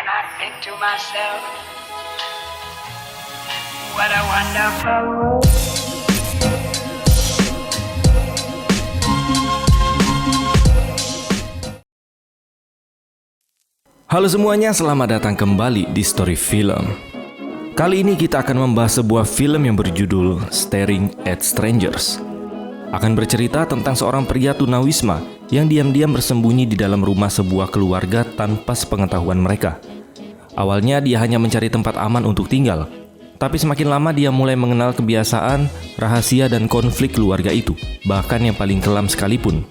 and I think to myself, what a wonderful world. Halo semuanya, selamat datang kembali di Story Film. Kali ini kita akan membahas sebuah film yang berjudul Staring at Strangers. Akan bercerita tentang seorang pria tunawisma yang diam-diam bersembunyi di dalam rumah sebuah keluarga tanpa sepengetahuan mereka. Awalnya dia hanya mencari tempat aman untuk tinggal, tapi semakin lama dia mulai mengenal kebiasaan, rahasia, dan konflik keluarga itu, bahkan yang paling kelam sekalipun.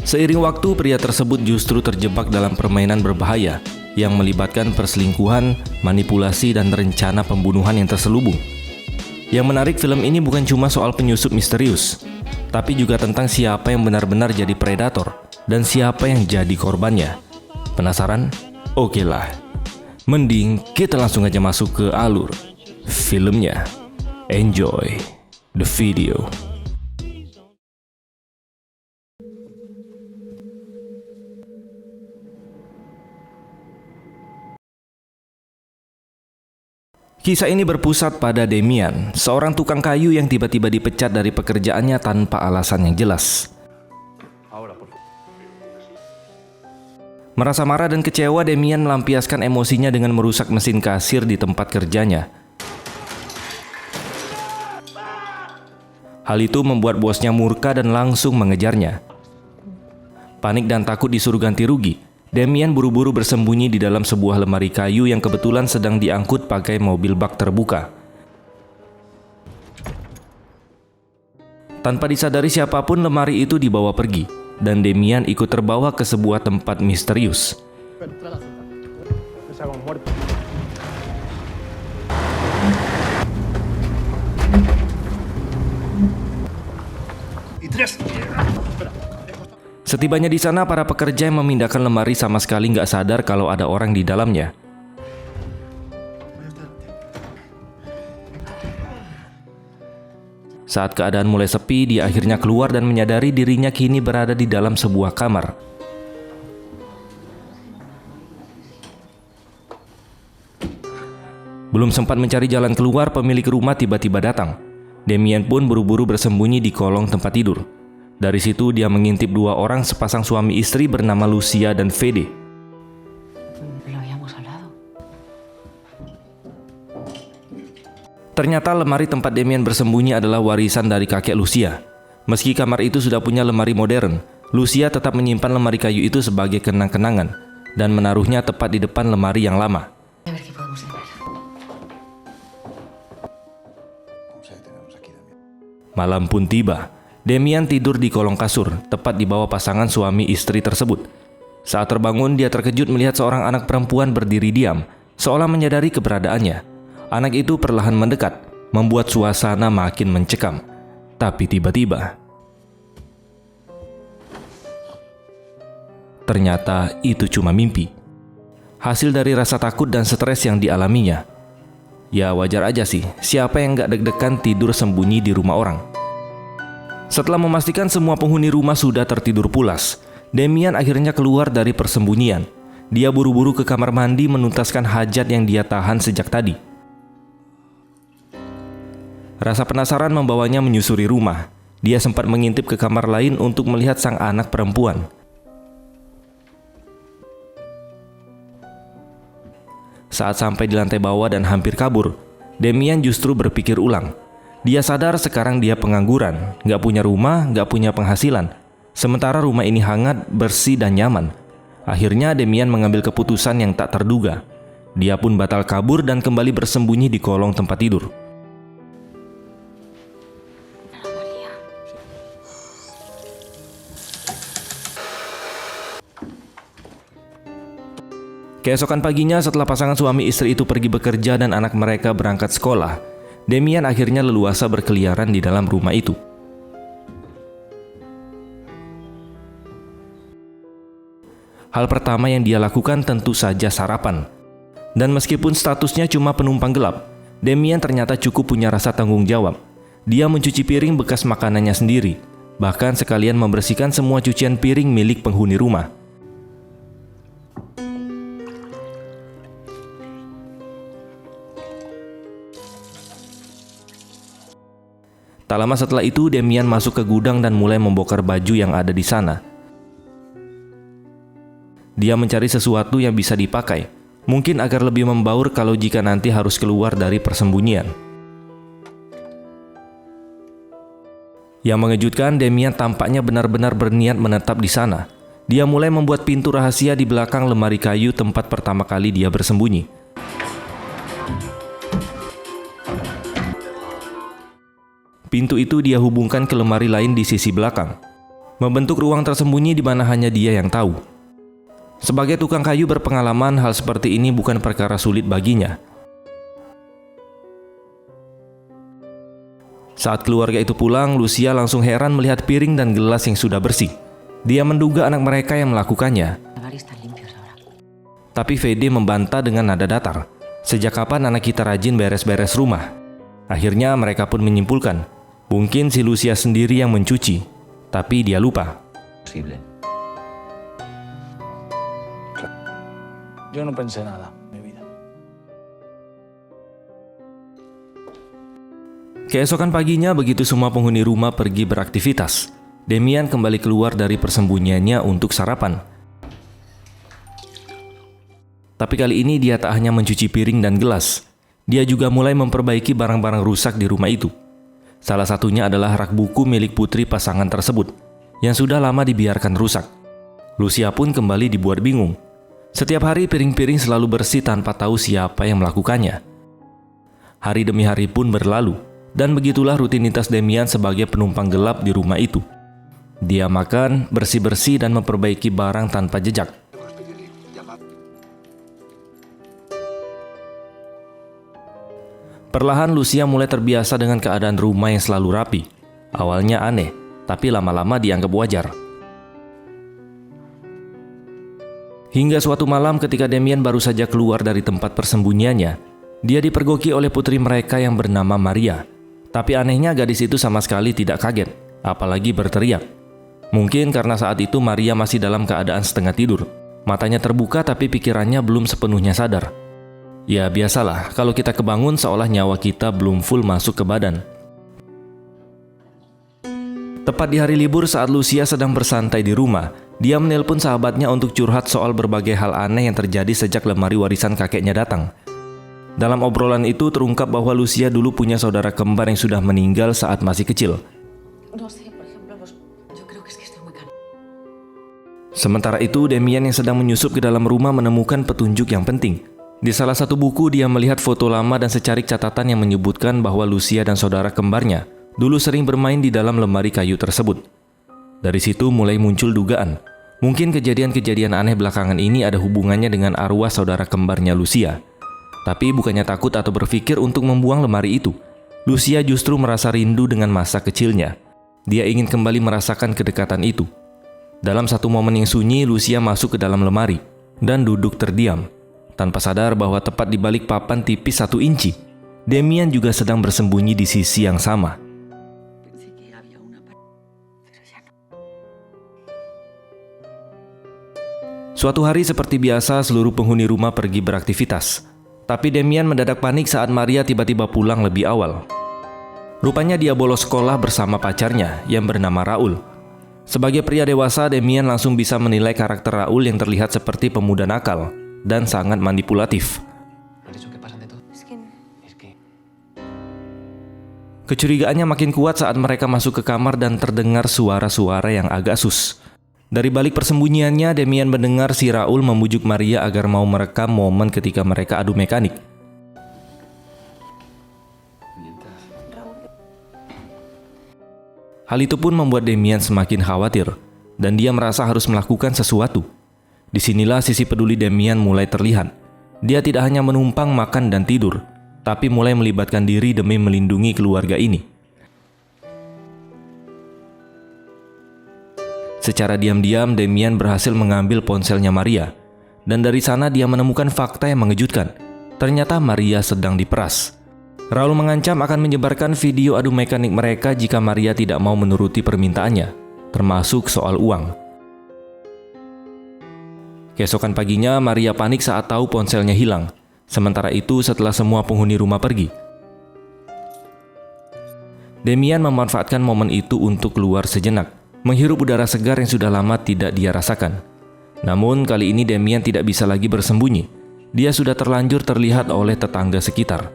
Seiring waktu, pria tersebut justru terjebak dalam permainan berbahaya yang melibatkan perselingkuhan, manipulasi, dan rencana pembunuhan yang terselubung. Yang menarik, film ini bukan cuma soal penyusup misterius, tapi juga tentang siapa yang benar-benar jadi predator dan siapa yang jadi korbannya. Penasaran? Oke lah. Mending kita langsung aja masuk ke alur filmnya. Enjoy the video. Kisah ini berpusat pada Demian, seorang tukang kayu yang tiba-tiba dipecat dari pekerjaannya tanpa alasan yang jelas. Merasa marah dan kecewa, Demian melampiaskan emosinya dengan merusak mesin kasir di tempat kerjanya. Hal itu membuat bosnya murka dan langsung mengejarnya. Panik dan takut disuruh ganti rugi, Demian buru-buru bersembunyi di dalam sebuah lemari kayu yang kebetulan sedang diangkut pakai mobil bak terbuka. Tanpa disadari siapapun, lemari itu dibawa pergi, dan Demian ikut terbawa ke sebuah tempat misterius. Setibanya di sana, para pekerja yang memindahkan lemari sama sekali nggak sadar kalau ada orang di dalamnya. Saat keadaan mulai sepi, dia akhirnya keluar dan menyadari dirinya kini berada di dalam sebuah kamar. Belum sempat mencari jalan keluar, pemilik rumah tiba-tiba datang. Demian pun buru-buru bersembunyi di kolong tempat tidur. Dari situ dia mengintip dua orang sepasang suami istri bernama Lucia dan Fede. Ternyata lemari tempat Demian bersembunyi adalah warisan dari kakek Lucia. Meski kamar itu sudah punya lemari modern, Lucia tetap menyimpan lemari kayu itu sebagai kenang-kenangan dan menaruhnya tepat di depan lemari yang lama. Malam pun tiba. Demian tidur di kolong kasur, tepat di bawah pasangan suami istri tersebut. Saat terbangun, dia terkejut melihat seorang anak perempuan berdiri diam, seolah menyadari keberadaannya. Anak itu perlahan mendekat, membuat suasana makin mencekam. Tapi tiba-tiba, ternyata itu cuma mimpi. Hasil dari rasa takut dan stres yang dialaminya. Ya wajar aja sih, siapa yang gak deg-degan tidur sembunyi di rumah orang. Setelah memastikan semua penghuni rumah sudah tertidur pulas, Demian akhirnya keluar dari persembunyian. Dia buru-buru ke kamar mandi menuntaskan hajat yang dia tahan sejak tadi. Rasa penasaran membawanya menyusuri rumah. Dia sempat mengintip ke kamar lain untuk melihat sang anak perempuan. Saat sampai di lantai bawah dan hampir kabur, Demian justru berpikir ulang. Dia sadar sekarang dia pengangguran, gak punya rumah, gak punya penghasilan. Sementara rumah ini hangat, bersih, dan nyaman. Akhirnya Demian mengambil keputusan yang tak terduga. Dia pun batal kabur dan kembali bersembunyi di kolong tempat tidur. Keesokan paginya, setelah pasangan suami istri itu pergi bekerja dan anak mereka berangkat sekolah, Demian akhirnya leluasa berkeliaran di dalam rumah itu. Hal pertama yang dia lakukan tentu saja sarapan. Dan meskipun statusnya cuma penumpang gelap, Demian ternyata cukup punya rasa tanggung jawab. Dia mencuci piring bekas makanannya sendiri, bahkan sekalian membersihkan semua cucian piring milik penghuni rumah. Tak lama setelah itu, Damian masuk ke gudang dan mulai membongkar baju yang ada di sana. Dia mencari sesuatu yang bisa dipakai, mungkin agar lebih membaur kalau jika nanti harus keluar dari persembunyian. Yang mengejutkan, Damian tampaknya benar-benar berniat menetap di sana. Dia mulai membuat pintu rahasia di belakang lemari kayu tempat pertama kali dia bersembunyi. Pintu itu dia hubungkan ke lemari lain di sisi belakang, membentuk ruang tersembunyi di mana hanya dia yang tahu. Sebagai tukang kayu berpengalaman, hal seperti ini bukan perkara sulit baginya. Saat keluarga itu pulang, Lucia langsung heran melihat piring dan gelas yang sudah bersih. Dia menduga anak mereka yang melakukannya. Tapi Fede membantah dengan nada datar. Sejak kapan anak kita rajin beres-beres rumah? Akhirnya mereka pun menyimpulkan, mungkin si Lucia sendiri yang mencuci, tapi dia lupa. Yo no pensé nada, mi vida. Keesokan paginya, begitu semua penghuni rumah pergi beraktivitas, Damian kembali keluar dari persembunyiannya untuk sarapan. Tapi kali ini dia tak hanya mencuci piring dan gelas, dia juga mulai memperbaiki barang-barang rusak di rumah itu. Salah satunya adalah rak buku milik putri pasangan tersebut, yang sudah lama dibiarkan rusak. Lucia pun kembali dibuat bingung. Setiap hari piring-piring selalu bersih tanpa tahu siapa yang melakukannya. Hari demi hari pun berlalu, dan begitulah rutinitas Damian sebagai penumpang gelap di rumah itu. Dia makan, bersih-bersih, dan memperbaiki barang tanpa jejak. Perlahan Lucia mulai terbiasa dengan keadaan rumah yang selalu rapi. Awalnya aneh, tapi lama-lama dianggap wajar. Hingga suatu malam ketika Damian baru saja keluar dari tempat persembunyiannya, dia dipergoki oleh putri mereka yang bernama Maria. Tapi anehnya gadis itu sama sekali tidak kaget, apalagi berteriak. Mungkin karena saat itu Maria masih dalam keadaan setengah tidur. Matanya terbuka tapi pikirannya belum sepenuhnya sadar. Ya biasalah, kalau kita kebangun seolah nyawa kita belum full masuk ke badan. Tepat di hari libur saat Lucia sedang bersantai di rumah, dia menelpon sahabatnya untuk curhat soal berbagai hal aneh yang terjadi sejak lemari warisan kakeknya datang. Dalam obrolan itu terungkap bahwa Lucia dulu punya saudara kembar yang sudah meninggal saat masih kecil. Sementara itu, Damian yang sedang menyusup ke dalam rumah menemukan petunjuk yang penting. Di salah satu buku, dia melihat foto lama dan secarik catatan yang menyebutkan bahwa Lucia dan saudara kembarnya dulu sering bermain di dalam lemari kayu tersebut. Dari situ mulai muncul dugaan, mungkin kejadian-kejadian aneh belakangan ini ada hubungannya dengan arwah saudara kembarnya Lucia. Tapi bukannya takut atau berpikir untuk membuang lemari itu, Lucia justru merasa rindu dengan masa kecilnya. Dia ingin kembali merasakan kedekatan itu. Dalam satu momen yang sunyi, Lucia masuk ke dalam lemari dan duduk terdiam, tanpa sadar bahwa tepat di balik papan tipis 1 inci, Damian juga sedang bersembunyi di sisi yang sama. Suatu hari seperti biasa, seluruh penghuni rumah pergi beraktivitas. Tapi Damian mendadak panik saat Maria tiba-tiba pulang lebih awal. Rupanya dia bolos sekolah bersama pacarnya yang bernama Raul. Sebagai pria dewasa, Damian langsung bisa menilai karakter Raul yang terlihat seperti pemuda nakal dan sangat manipulatif. Kecurigaannya makin kuat saat mereka masuk ke kamar dan terdengar suara-suara yang agak sus. Dari balik persembunyiannya, Damian mendengar si Raul membujuk Maria agar mau merekam momen ketika mereka adu mekanik. Hal itu pun membuat Damian semakin khawatir, dan dia merasa harus melakukan sesuatu. Disinilah sisi peduli Damian mulai terlihat. Dia tidak hanya menumpang makan dan tidur, tapi mulai melibatkan diri demi melindungi keluarga ini. Secara diam-diam, Damian berhasil mengambil ponselnya Maria, dan dari sana dia menemukan fakta yang mengejutkan. Ternyata Maria sedang diperas. Raul mengancam akan menyebarkan video adu mekanik mereka jika Maria tidak mau menuruti permintaannya, termasuk soal uang. Keesokan paginya, Maria panik saat tahu ponselnya hilang. Sementara itu, setelah semua penghuni rumah pergi, Demian memanfaatkan momen itu untuk keluar sejenak, menghirup udara segar yang sudah lama tidak dia rasakan. Namun kali ini Demian tidak bisa lagi bersembunyi. Dia sudah terlanjur terlihat oleh tetangga sekitar.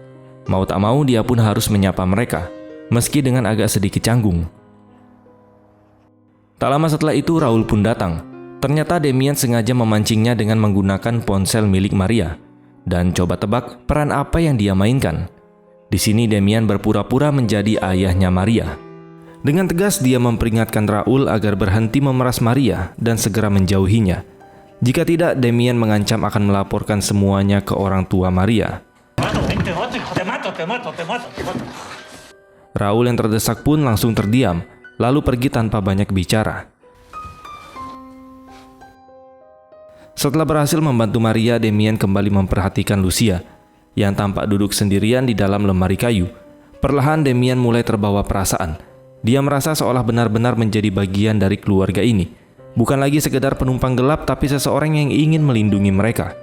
Mau tak mau dia pun harus menyapa mereka, meski dengan agak sedikit canggung. Tak lama setelah itu Raul pun datang. Ternyata Demian sengaja memancingnya dengan menggunakan ponsel milik Maria. Dan coba tebak peran apa yang dia mainkan. Di sini Demian berpura-pura menjadi ayahnya Maria. Dengan tegas dia memperingatkan Raul agar berhenti memeras Maria dan segera menjauhinya. Jika tidak, Demian mengancam akan melaporkan semuanya ke orang tua Maria. Raul yang terdesak pun langsung terdiam, lalu pergi tanpa banyak bicara. Setelah berhasil membantu Maria, Demian kembali memperhatikan Lucia, yang tampak duduk sendirian di dalam lemari kayu. Perlahan Demian mulai terbawa perasaan. Dia merasa seolah benar-benar menjadi bagian dari keluarga ini. Bukan lagi sekedar penumpang gelap, tapi seseorang yang ingin melindungi mereka.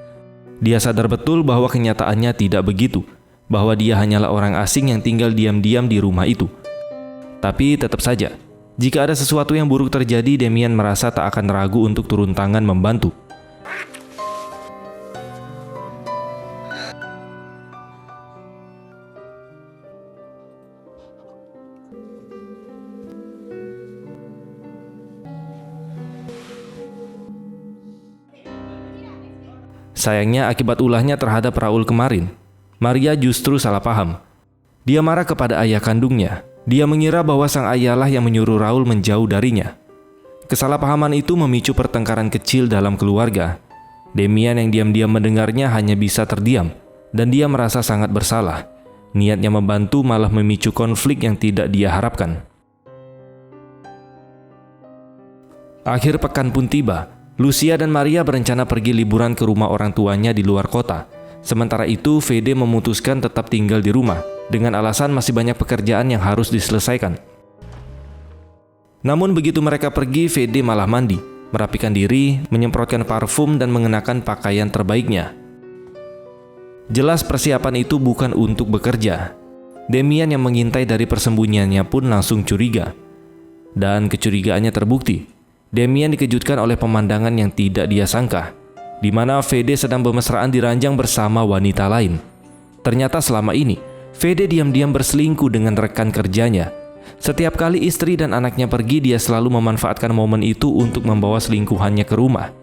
Dia sadar betul bahwa kenyataannya tidak begitu, bahwa dia hanyalah orang asing yang tinggal diam-diam di rumah itu. Tapi tetap saja, jika ada sesuatu yang buruk terjadi, Demian merasa tak akan ragu untuk turun tangan membantu. Sayangnya akibat ulahnya terhadap Raul kemarin, Maria justru salah paham. Dia marah kepada ayah kandungnya. Dia mengira bahwa sang ayahlah yang menyuruh Raul menjauh darinya. Kesalahpahaman itu memicu pertengkaran kecil dalam keluarga. Demian yang diam-diam mendengarnya hanya bisa terdiam, dan dia merasa sangat bersalah. Niatnya membantu malah memicu konflik yang tidak dia harapkan. Akhir pekan pun tiba. Lucia dan Maria berencana pergi liburan ke rumah orang tuanya di luar kota. Sementara itu, Fede memutuskan tetap tinggal di rumah dengan alasan masih banyak pekerjaan yang harus diselesaikan. Namun begitu mereka pergi, Fede malah mandi, merapikan diri, menyemprotkan parfum dan mengenakan pakaian terbaiknya. Jelas persiapan itu bukan untuk bekerja. Demian yang mengintai dari persembunyiannya pun langsung curiga. Dan kecurigaannya terbukti. Demian dikejutkan oleh pemandangan yang tidak dia sangka, di mana Fede sedang bermesraan di ranjang bersama wanita lain. Ternyata selama ini, Fede diam-diam berselingkuh dengan rekan kerjanya. Setiap kali istri dan anaknya pergi, dia selalu memanfaatkan momen itu untuk membawa selingkuhannya ke rumah.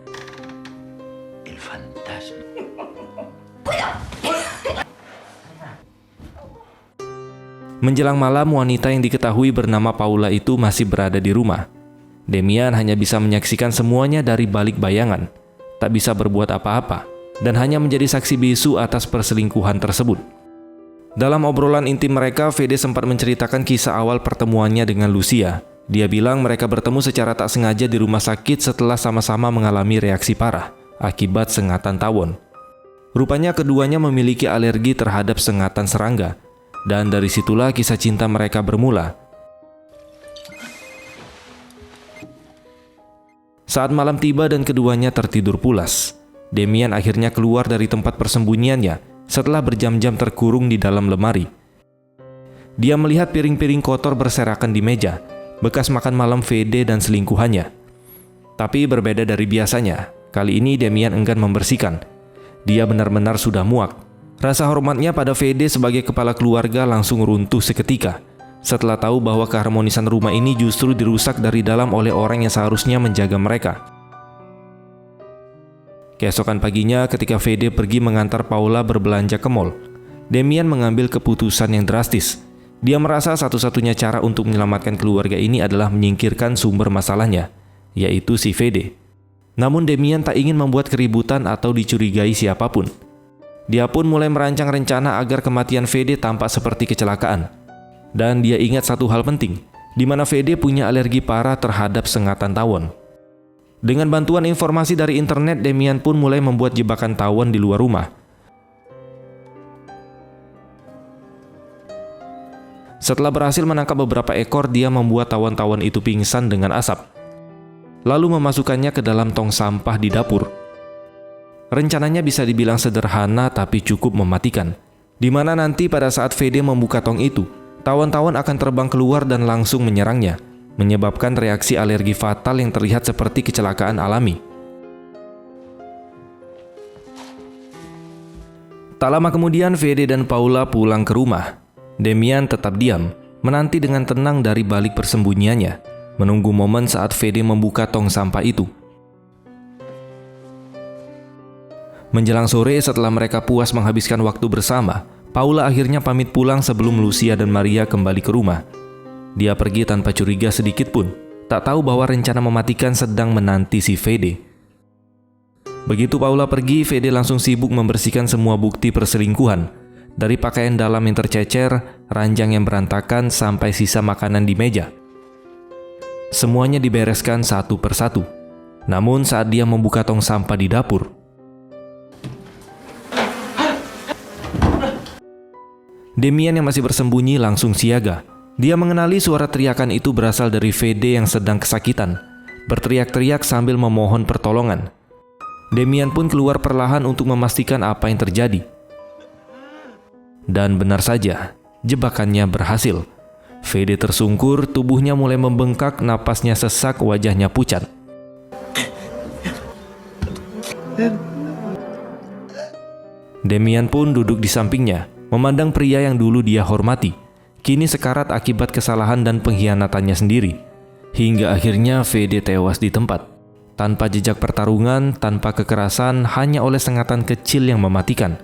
Menjelang malam, wanita yang diketahui bernama Paula itu masih berada di rumah. Demian hanya bisa menyaksikan semuanya dari balik bayangan, tak bisa berbuat apa-apa, dan hanya menjadi saksi bisu atas perselingkuhan tersebut. Dalam obrolan intim mereka, Fede sempat menceritakan kisah awal pertemuannya dengan Lucia. Dia bilang mereka bertemu secara tak sengaja di rumah sakit setelah sama-sama mengalami reaksi parah akibat sengatan tawon. Rupanya keduanya memiliki alergi terhadap sengatan serangga, dan dari situlah kisah cinta mereka bermula. Saat malam tiba dan keduanya tertidur pulas, Demian akhirnya keluar dari tempat persembunyiannya setelah berjam-jam terkurung di dalam lemari. Dia melihat piring-piring kotor berserakan di meja, bekas makan malam Fede dan selingkuhannya. Tapi berbeda dari biasanya, kali ini Demian enggan membersihkan. Dia benar-benar sudah muak. Rasa hormatnya pada Fede sebagai kepala keluarga langsung runtuh seketika setelah tahu bahwa keharmonisan rumah ini justru dirusak dari dalam oleh orang yang seharusnya menjaga mereka. Keesokan paginya ketika Fede pergi mengantar Paula berbelanja ke mall, Demian mengambil keputusan yang drastis. Dia merasa satu-satunya cara untuk menyelamatkan keluarga ini adalah menyingkirkan sumber masalahnya, yaitu si Fede. Namun Demian tak ingin membuat keributan atau dicurigai siapapun. Dia pun mulai merancang rencana agar kematian Fede tampak seperti kecelakaan. Dan dia ingat satu hal penting, di mana Fede punya alergi parah terhadap sengatan tawon. Dengan bantuan informasi dari internet, Demian pun mulai membuat jebakan tawon di luar rumah. Setelah berhasil menangkap beberapa ekor, dia membuat tawon-tawon itu pingsan dengan asap, lalu memasukkannya ke dalam tong sampah di dapur. Rencananya bisa dibilang sederhana tapi cukup mematikan, di mana nanti pada saat Fede membuka tong itu, Tawon-tawon akan terbang keluar dan langsung menyerangnya, menyebabkan reaksi alergi fatal yang terlihat seperti kecelakaan alami. Tak lama kemudian, Fede dan Paula pulang ke rumah. Damian tetap diam, menanti dengan tenang dari balik persembunyiannya, menunggu momen saat Fede membuka tong sampah itu. Menjelang sore, setelah mereka puas menghabiskan waktu bersama, Paula akhirnya pamit pulang sebelum Lucia dan Maria kembali ke rumah. Dia pergi tanpa curiga sedikit pun, tak tahu bahwa rencana mematikan sedang menanti si Fede. Begitu Paula pergi, Fede langsung sibuk membersihkan semua bukti perselingkuhan, dari pakaian dalam yang tercecer, ranjang yang berantakan, sampai sisa makanan di meja. Semuanya dibereskan satu persatu. Namun saat dia membuka tong sampah di dapur, Damian yang masih bersembunyi langsung siaga. Dia mengenali suara teriakan itu berasal dari Fede yang sedang kesakitan, berteriak-teriak sambil memohon pertolongan. Damian pun keluar perlahan untuk memastikan apa yang terjadi. Dan benar saja, jebakannya berhasil. Fede tersungkur, tubuhnya mulai membengkak, napasnya sesak, wajahnya pucat. Damian pun duduk di sampingnya, memandang pria yang dulu dia hormati, kini sekarat akibat kesalahan dan pengkhianatannya sendiri. Hingga akhirnya Fede tewas di tempat. Tanpa jejak pertarungan, tanpa kekerasan, hanya oleh sengatan kecil yang mematikan.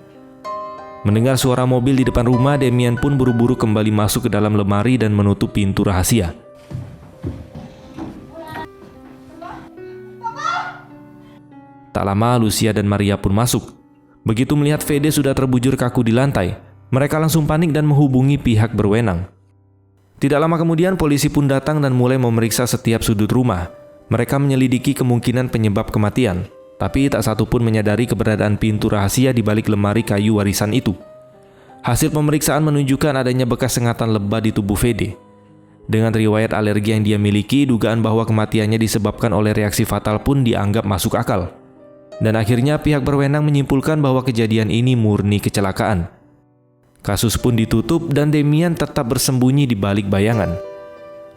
Mendengar suara mobil di depan rumah, Damian pun buru-buru kembali masuk ke dalam lemari dan menutup pintu rahasia. Tak lama, Lucia dan Maria pun masuk. Begitu melihat Fede sudah terbujur kaku di lantai, mereka langsung panik dan menghubungi pihak berwenang. Tidak lama kemudian, polisi pun datang dan mulai memeriksa setiap sudut rumah. Mereka menyelidiki kemungkinan penyebab kematian, tapi tak satu pun menyadari keberadaan pintu rahasia di balik lemari kayu warisan itu. Hasil pemeriksaan menunjukkan adanya bekas sengatan lebah di tubuh Fede. Dengan riwayat alergi yang dia miliki, dugaan bahwa kematiannya disebabkan oleh reaksi fatal pun dianggap masuk akal. Dan akhirnya pihak berwenang menyimpulkan bahwa kejadian ini murni kecelakaan. Kasus pun ditutup dan Damian tetap bersembunyi di balik bayangan.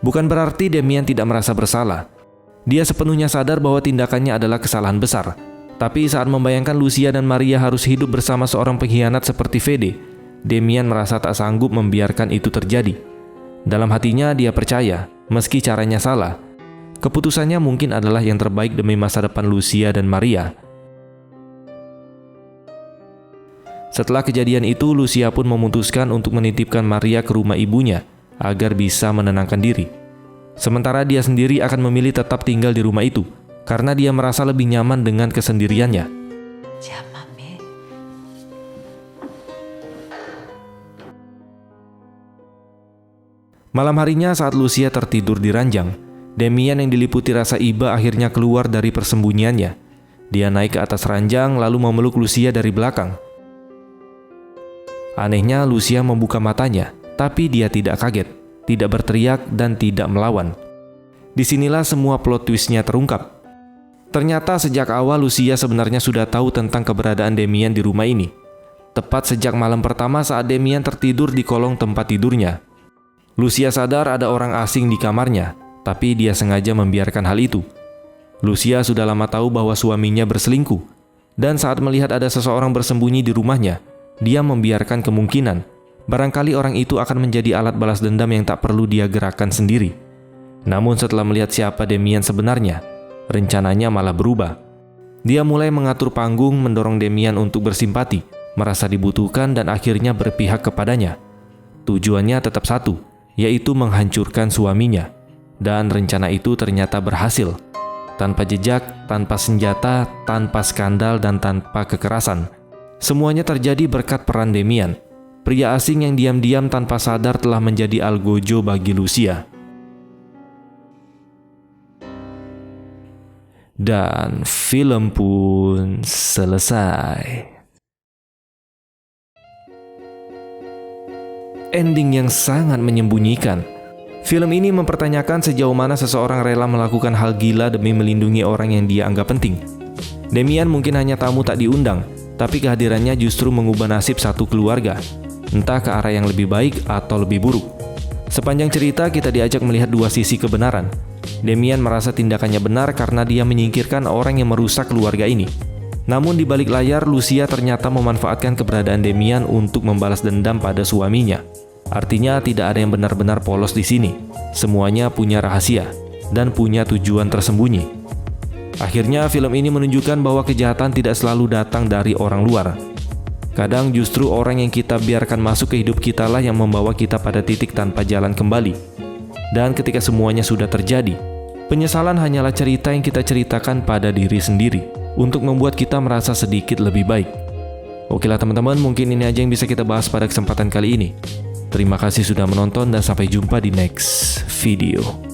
Bukan berarti Damian tidak merasa bersalah. Dia sepenuhnya sadar bahwa tindakannya adalah kesalahan besar. Tapi saat membayangkan Lucia dan Maria harus hidup bersama seorang pengkhianat seperti Fede, Damian merasa tak sanggup membiarkan itu terjadi. Dalam hatinya dia percaya, meski caranya salah, keputusannya mungkin adalah yang terbaik demi masa depan Lucia dan Maria. Setelah kejadian itu, Lucia pun memutuskan untuk menitipkan Maria ke rumah ibunya agar bisa menenangkan diri. Sementara dia sendiri akan memilih tetap tinggal di rumah itu karena dia merasa lebih nyaman dengan kesendiriannya. Malam harinya saat Lucia tertidur di ranjang, Damian yang diliputi rasa iba akhirnya keluar dari persembunyiannya. Dia naik ke atas ranjang lalu memeluk Lucia dari belakang. Anehnya, Lucia membuka matanya, tapi dia tidak kaget, tidak berteriak, dan tidak melawan. Disinilah semua plot twistnya terungkap. Ternyata sejak awal Lucia sebenarnya sudah tahu tentang keberadaan Damian di rumah ini. Tepat sejak malam pertama saat Damian tertidur di kolong tempat tidurnya. Lucia sadar ada orang asing di kamarnya, tapi dia sengaja membiarkan hal itu. Lucia sudah lama tahu bahwa suaminya berselingkuh, dan saat melihat ada seseorang bersembunyi di rumahnya, dia membiarkan kemungkinan barangkali orang itu akan menjadi alat balas dendam yang tak perlu dia gerakkan sendiri. Namun setelah melihat siapa Damian sebenarnya, rencananya malah berubah. Dia mulai mengatur panggung, mendorong Damian untuk bersimpati, merasa dibutuhkan, dan akhirnya berpihak kepadanya. Tujuannya tetap satu, yaitu menghancurkan suaminya. Dan rencana itu ternyata berhasil. Tanpa jejak, tanpa senjata, tanpa skandal, dan tanpa kekerasan. Semuanya terjadi berkat peran Damian, pria asing yang diam-diam tanpa sadar telah menjadi algojo bagi Lucia. Dan film pun selesai. Ending yang sangat menyembunyikan. Film ini mempertanyakan sejauh mana seseorang rela melakukan hal gila demi melindungi orang yang dia anggap penting. Damian mungkin hanya tamu tak diundang, tapi kehadirannya justru mengubah nasib satu keluarga, entah ke arah yang lebih baik atau lebih buruk. Sepanjang cerita kita diajak melihat dua sisi kebenaran. Damian merasa tindakannya benar karena dia menyingkirkan orang yang merusak keluarga ini. Namun di balik layar, Lucia ternyata memanfaatkan keberadaan Damian untuk membalas dendam pada suaminya. Artinya tidak ada yang benar-benar polos di sini. Semuanya punya rahasia dan punya tujuan tersembunyi. Akhirnya film ini menunjukkan bahwa kejahatan tidak selalu datang dari orang luar. Kadang justru orang yang kita biarkan masuk ke hidup kita lah yang membawa kita pada titik tanpa jalan kembali. Dan ketika semuanya sudah terjadi, penyesalan hanyalah cerita yang kita ceritakan pada diri sendiri untuk membuat kita merasa sedikit lebih baik. Oke lah teman-teman, mungkin ini aja yang bisa kita bahas pada kesempatan kali ini. Terima kasih sudah menonton dan sampai jumpa di next video.